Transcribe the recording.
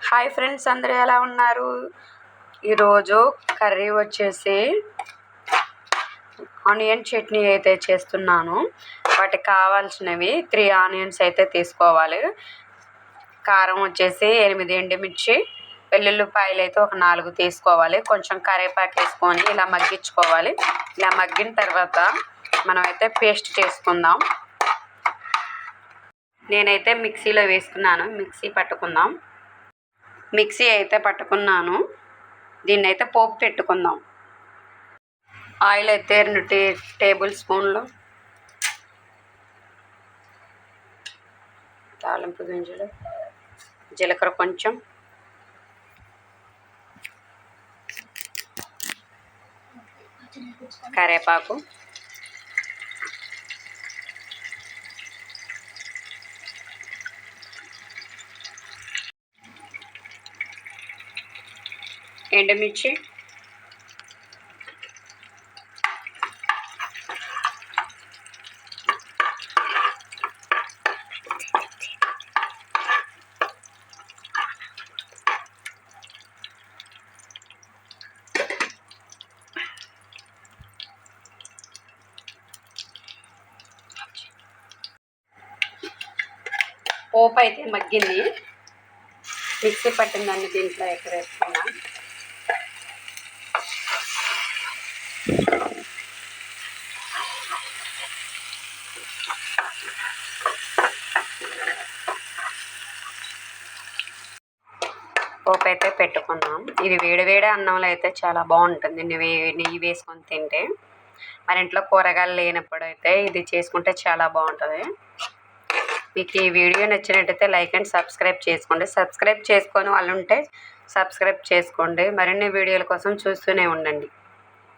Hi friends, అందరూ ఎలా ఉన్నారు? ఈరోజు కర్రీ వచ్చేసి ఆనియన్ చట్నీ అయితే చేస్తున్నాను. వాటికి కావాల్సినవి 3 ఆనియన్స్ అయితే తీసుకోవాలి. కారం వచ్చేసి 8 ఎండుమిర్చి, వెల్లుల్లిపాయలు అయితే ఒక 4 తీసుకోవాలి. కొంచెం కరివేపాకు వేసుకొని ఇలా మగ్గించుకోవాలి. ఇలా మగ్గిన తర్వాత మనమైతే పేస్ట్ చేసుకుందాం. నేనైతే మిక్సీలో వేసుకున్నాను. మిక్సీ అయితే పట్టుకున్నాను. దీన్ని అయితే పోపు పెట్టుకుందాం. ఆయిల్ అయితే 2 టేబుల్ స్పూన్లు, తాలింపు గింజలు, జీలకర్ర కొంచెం, కరివేపాకు, ఎండుమిర్చి, పోపు అయితే మగ్గింది. మిక్సీ పట్టిన దాన్ని దీంట్లో ఎక్కడ వేసుకున్నా. పోపు అయితే పెట్టుకుందాం. ఇది వేడివేడి అన్నంలో అయితే చాలా బాగుంటుంది. నెయ్యి వేసుకొని తింటే. మన ఇంట్లో కూరగాయలు లేనప్పుడు అయితే ఇది చేసుకుంటే చాలా బాగుంటుంది. మీకు ఈ వీడియో నచ్చినట్టయితే లైక్ అండ్ సబ్స్క్రైబ్ చేసుకోండి. సబ్స్క్రైబ్ చేసుకొని వాళ్ళు ఉంటే సబ్స్క్రైబ్ చేసుకోండి. మరిన్ని వీడియోల కోసం చూస్తూనే ఉండండి.